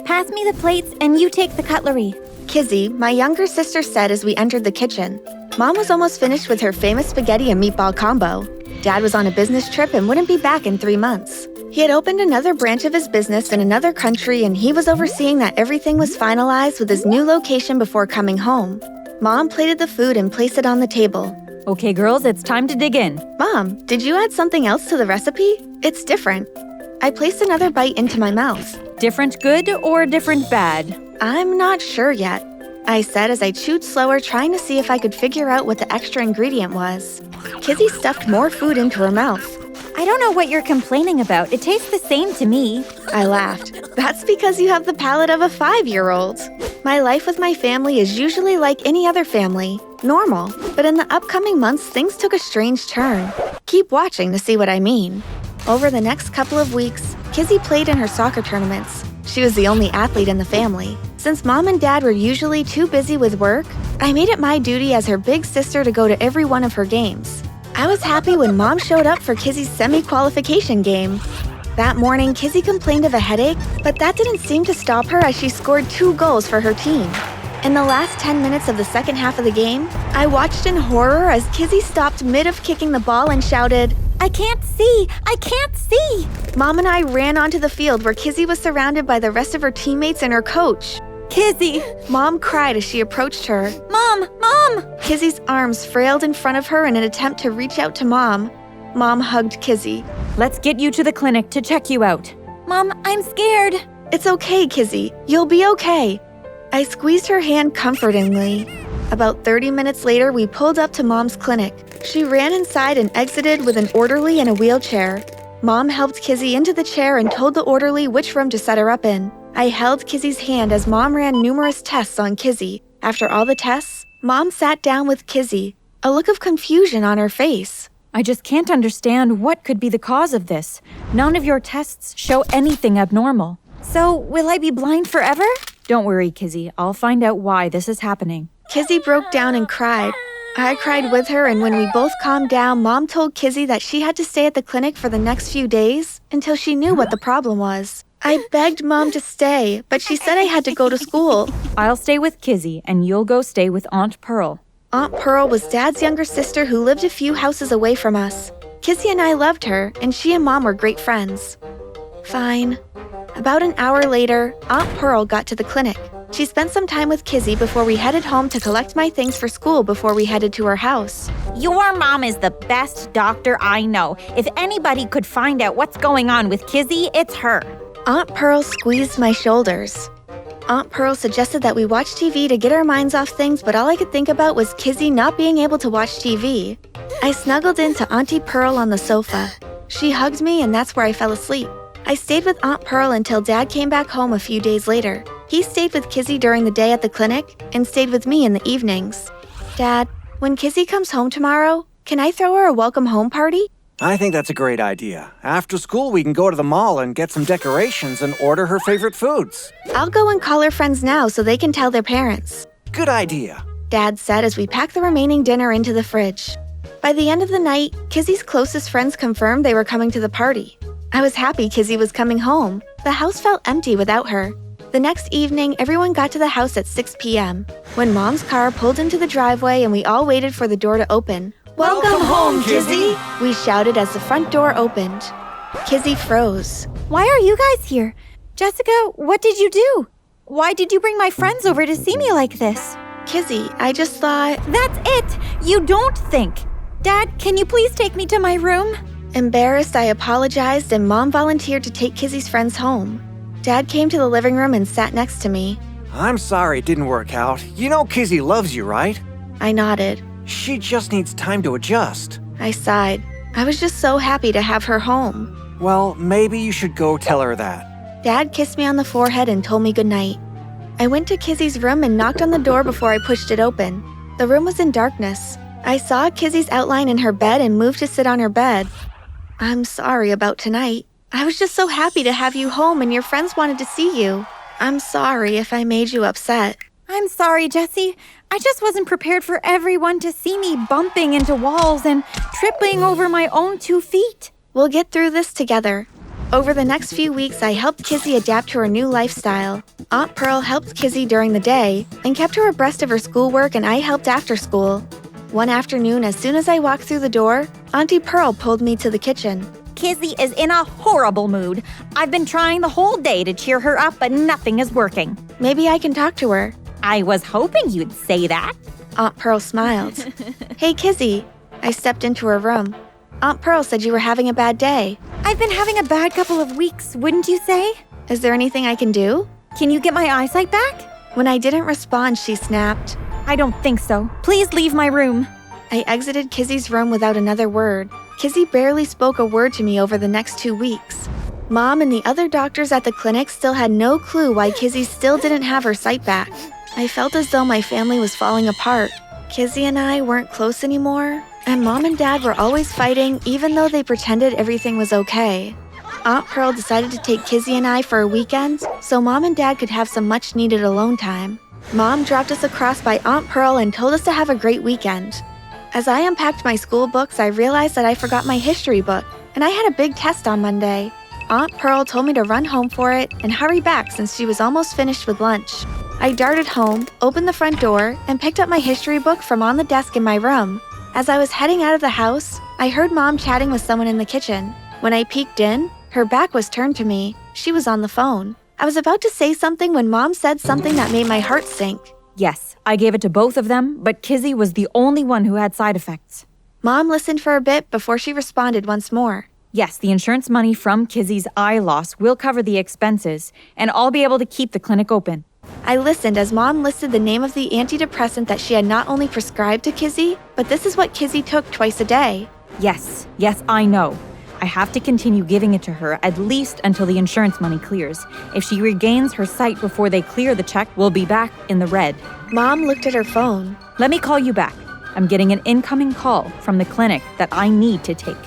Pass me the plates and you take the cutlery. Kizzy, my younger sister, said as we entered the kitchen. Mom was almost finished with her famous spaghetti and meatball combo. Dad was on a business trip and wouldn't be back in 3 months. He had opened another branch of his business in another country, and he was overseeing that everything was finalized with his new location before coming home. Mom plated the food and placed it on the table. Okay, girls, it's time to dig in. Mom, did you add something else to the recipe? It's different. I placed another bite into my mouth. Different good or different bad? I'm not sure yet, I said as I chewed slower, trying to see if I could figure out what the extra ingredient was. Kizzy stuffed more food into her mouth. I don't know what you're complaining about. It tastes the same to me. I laughed. That's because you have the palate of a 5-year-old. My life with my family is usually like any other family, normal. But in the upcoming months, things took a strange turn. Keep watching to see what I mean. Over the next couple of weeks, Kizzy played in her soccer tournaments. She was the only athlete in the family. Since Mom and Dad were usually too busy with work, I made it my duty as her big sister to go to every one of her games. I was happy when Mom showed up for Kizzy's semi-qualification game. That morning, Kizzy complained of a headache, but that didn't seem to stop her as she scored 2 goals for her team. In the last 10 minutes of the second half of the game, I watched in horror as Kizzy stopped mid of kicking the ball and shouted, I can't see! I can't see! Mom and I ran onto the field where Kizzy was surrounded by the rest of her teammates and her coach. Kizzy! Mom cried as she approached her. Mom! Mom! Kizzy's arms frailed in front of her in an attempt to reach out to Mom. Mom hugged Kizzy. Let's get you to the clinic to check you out. Mom, I'm scared. It's okay, Kizzy. You'll be okay. I squeezed her hand comfortingly. About 30 minutes later, we pulled up to Mom's clinic. She ran inside and exited with an orderly in a wheelchair. Mom helped Kizzy into the chair and told the orderly which room to set her up in. I held Kizzy's hand as Mom ran numerous tests on Kizzy. After all the tests, Mom sat down with Kizzy, a look of confusion on her face. I just can't understand what could be the cause of this. None of your tests show anything abnormal. So, will I be blind forever? Don't worry, Kizzy. I'll find out why this is happening. Kizzy broke down and cried. I cried with her, and when we both calmed down, Mom told Kizzy that she had to stay at the clinic for the next few days until she knew what the problem was. I begged Mom to stay, but she said I had to go to school. I'll stay with Kizzy, and you'll go stay with Aunt Pearl. Aunt Pearl was Dad's younger sister who lived a few houses away from us. Kizzy and I loved her, and she and Mom were great friends. Fine. About an hour later, Aunt Pearl got to the clinic. She spent some time with Kizzy before we headed home to collect my things for school before we headed to her house. Your mom is the best doctor I know. If anybody could find out what's going on with Kizzy, it's her. Aunt Pearl squeezed my shoulders. Aunt Pearl suggested that we watch TV to get our minds off things, but all I could think about was Kizzy not being able to watch TV. I snuggled into Auntie Pearl on the sofa. She hugged me, and that's where I fell asleep. I stayed with Aunt Pearl until Dad came back home a few days later. He stayed with Kizzy during the day at the clinic and stayed with me in the evenings. Dad, when Kizzy comes home tomorrow, can I throw her a welcome home party? I think that's a great idea. After school, we can go to the mall and get some decorations and order her favorite foods. I'll go and call her friends now so they can tell their parents. Good idea. Dad said as we packed the remaining dinner into the fridge. By the end of the night, Kizzy's closest friends confirmed they were coming to the party. I was happy Kizzy was coming home. The house felt empty without her. The next evening, everyone got to the house at 6 p.m. when Mom's car pulled into the driveway and we all waited for the door to open. Welcome home, Kizzy! We shouted as the front door opened. Kizzy froze. Why are you guys here? Jessica, what did you do? Why did you bring my friends over to see me like this? Kizzy, I just thought... That's it! You don't think! Dad, can you please take me to my room? Embarrassed, I apologized and Mom volunteered to take Kizzy's friends home. Dad came to the living room and sat next to me. I'm sorry it didn't work out. You know Kizzy loves you, right? I nodded. She just needs time to adjust. I sighed. I was just so happy to have her home. Well, maybe you should go tell her that. Dad kissed me on the forehead and told me goodnight. I went to Kizzy's room and knocked on the door before I pushed it open. The room was in darkness. I saw Kizzy's outline in her bed and moved to sit on her bed. I'm sorry about tonight. I was just so happy to have you home and your friends wanted to see you. I'm sorry if I made you upset. I'm sorry, Jessie. I just wasn't prepared for everyone to see me bumping into walls and tripping over my own 2 feet. We'll get through this together. Over the next few weeks, I helped Kizzy adapt to her new lifestyle. Aunt Pearl helped Kizzy during the day and kept her abreast of her schoolwork, and I helped after school. One afternoon, as soon as I walked through the door, Auntie Pearl pulled me to the kitchen. Kizzy is in a horrible mood. I've been trying the whole day to cheer her up, but nothing is working. Maybe I can talk to her. I was hoping you'd say that. Aunt Pearl smiled. Hey, Kizzy. I stepped into her room. Aunt Pearl said you were having a bad day. I've been having a bad couple of weeks, wouldn't you say? Is there anything I can do? Can you get my eyesight back? When I didn't respond, she snapped. I don't think so. Please leave my room. I exited Kizzy's room without another word. Kizzy barely spoke a word to me over the next 2 weeks. Mom and the other doctors at the clinic still had no clue why Kizzy still didn't have her sight back. I felt as though my family was falling apart. Kizzy and I weren't close anymore, and Mom and Dad were always fighting even though they pretended everything was okay. Aunt Pearl decided to take Kizzy and I for a weekend so Mom and Dad could have some much-needed alone time. Mom dropped us across by Aunt Pearl and told us to have a great weekend. As I unpacked my school books, I realized that I forgot my history book, and I had a big test on Monday. Aunt Pearl told me to run home for it and hurry back since she was almost finished with lunch. I darted home, opened the front door, and picked up my history book from on the desk in my room. As I was heading out of the house, I heard Mom chatting with someone in the kitchen. When I peeked in, her back was turned to me. She was on the phone. I was about to say something when Mom said something that made my heart sink. Yes, I gave it to both of them, but Kizzy was the only one who had side effects. Mom listened for a bit before she responded once more. Yes, the insurance money from Kizzy's eye loss will cover the expenses, and I'll be able to keep the clinic open. I listened as Mom listed the name of the antidepressant that she had not only prescribed to Kizzy, but this is what Kizzy took twice a day. Yes, I know. I have to continue giving it to her at least until the insurance money clears. If she regains her sight before they clear the check, we'll be back in the red. Mom looked at her phone. Let me call you back. I'm getting an incoming call from the clinic that I need to take.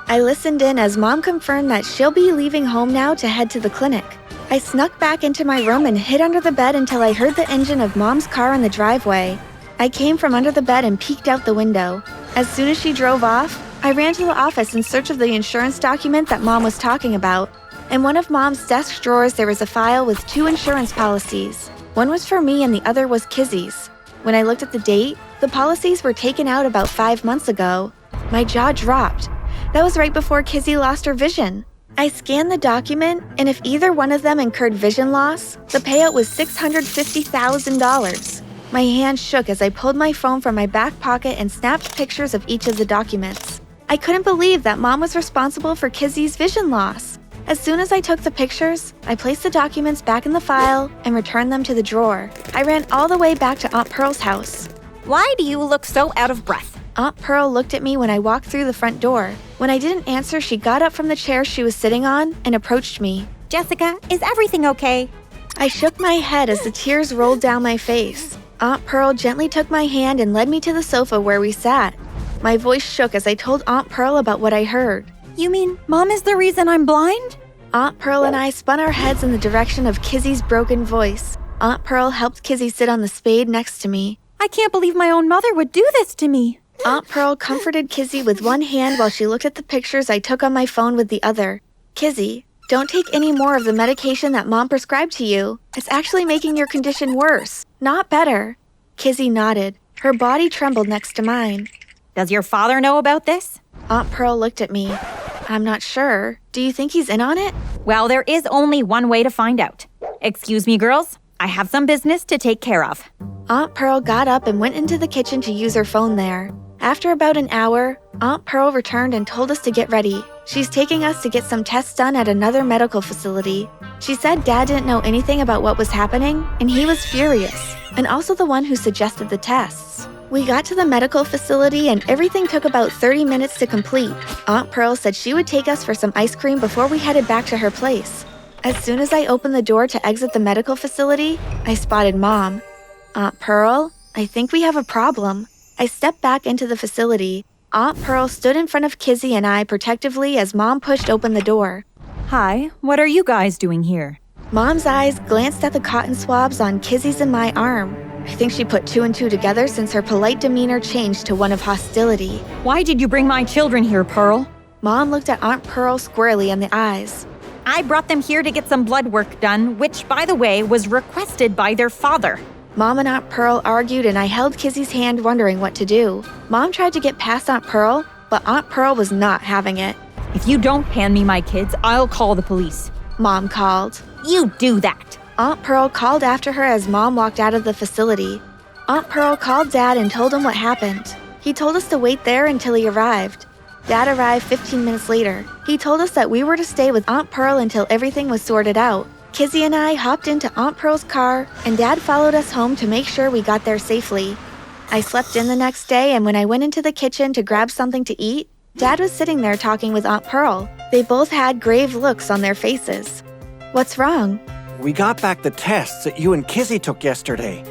I listened in as Mom confirmed that she'll be leaving home now to head to the clinic. I snuck back into my room and hid under the bed until I heard the engine of Mom's car in the driveway. I came from under the bed and peeked out the window. As soon as she drove off, I ran to the office in search of the insurance document that Mom was talking about. In one of Mom's desk drawers, there was a file with 2 insurance policies. One was for me and the other was Kizzy's. When I looked at the date, the policies were taken out about 5 months ago. My jaw dropped. That was right before Kizzy lost her vision. I scanned the document, and if either one of them incurred vision loss, the payout was $650,000. My hand shook as I pulled my phone from my back pocket and snapped pictures of each of the documents. I couldn't believe that Mom was responsible for Kizzy's vision loss. As soon as I took the pictures, I placed the documents back in the file and returned them to the drawer. I ran all the way back to Aunt Pearl's house. Why do you look so out of breath? Aunt Pearl looked at me when I walked through the front door. When I didn't answer, she got up from the chair she was sitting on and approached me. Jessica, is everything okay? I shook my head as the tears rolled down my face. Aunt Pearl gently took my hand and led me to the sofa where we sat. My voice shook as I told Aunt Pearl about what I heard. You mean Mom is the reason I'm blind? Aunt Pearl and I spun our heads in the direction of Kizzy's broken voice. Aunt Pearl helped Kizzy sit on the spade next to me. I can't believe my own mother would do this to me. Aunt Pearl comforted Kizzy with one hand while she looked at the pictures I took on my phone with the other. Kizzy, don't take any more of the medication that Mom prescribed to you. It's actually making your condition worse, not better. Kizzy nodded. Her body trembled next to mine. Does your father know about this? Aunt Pearl looked at me. I'm not sure. Do you think he's in on it? Well, there is only one way to find out. Excuse me, girls. I have some business to take care of. Aunt Pearl got up and went into the kitchen to use her phone there. After about an hour, Aunt Pearl returned and told us to get ready. She's taking us to get some tests done at another medical facility. She said Dad didn't know anything about what was happening, and he was furious, and also the one who suggested the tests. We got to the medical facility and everything took about 30 minutes to complete. Aunt Pearl said she would take us for some ice cream before we headed back to her place. As soon as I opened the door to exit the medical facility, I spotted Mom. Aunt Pearl, I think we have a problem. I stepped back into the facility. Aunt Pearl stood in front of Kizzy and I protectively as Mom pushed open the door. Hi, what are you guys doing here? Mom's eyes glanced at the cotton swabs on Kizzy's and my arm. I think she put 2 and 2 together since her polite demeanor changed to one of hostility. Why did you bring my children here, Pearl? Mom looked at Aunt Pearl squarely in the eyes. I brought them here to get some blood work done, which, by the way, was requested by their father. Mom and Aunt Pearl argued, and I held Kizzy's hand wondering what to do. Mom tried to get past Aunt Pearl, but Aunt Pearl was not having it. If you don't hand me my kids, I'll call the police. Mom called. You do that. Aunt Pearl called after her as Mom walked out of the facility. Aunt Pearl called Dad and told him what happened. He told us to wait there until he arrived. Dad arrived 15 minutes later. He told us that we were to stay with Aunt Pearl until everything was sorted out. Kizzy and I hopped into Aunt Pearl's car, and Dad followed us home to make sure we got there safely. I slept in the next day, and when I went into the kitchen to grab something to eat, Dad was sitting there talking with Aunt Pearl. They both had grave looks on their faces. What's wrong? We got back the tests that you and Kizzy took yesterday.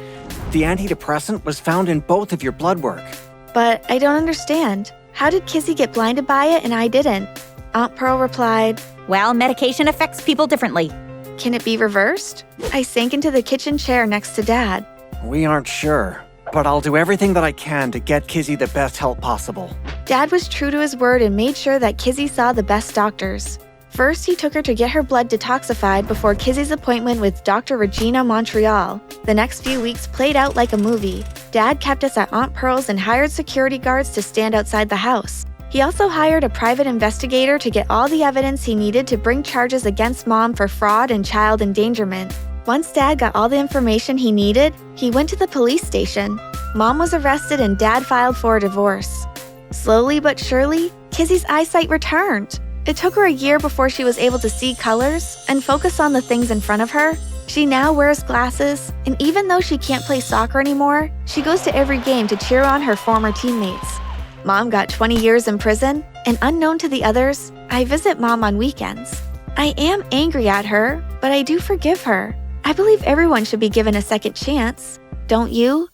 The antidepressant was found in both of your blood work. But I don't understand. How did Kizzy get blinded by it and I didn't? Aunt Pearl replied, Well, medication affects people differently. Can it be reversed? I sank into the kitchen chair next to Dad. We aren't sure, but I'll do everything that I can to get Kizzy the best help possible. Dad was true to his word and made sure that Kizzy saw the best doctors. First, he took her to get her blood detoxified before Kizzy's appointment with Dr. Regina Montreal. The next few weeks played out like a movie. Dad kept us at Aunt Pearl's and hired security guards to stand outside the house. He also hired a private investigator to get all the evidence he needed to bring charges against Mom for fraud and child endangerment. Once Dad got all the information he needed, he went to the police station. Mom was arrested and Dad filed for a divorce. Slowly but surely, Kizzy's eyesight returned. It took her a year before she was able to see colors and focus on the things in front of her. She now wears glasses, and even though she can't play soccer anymore, she goes to every game to cheer on her former teammates. Mom got 20 years in prison, and unknown to the others, I visit Mom on weekends. I am angry at her, but I do forgive her. I believe everyone should be given a second chance. Don't you?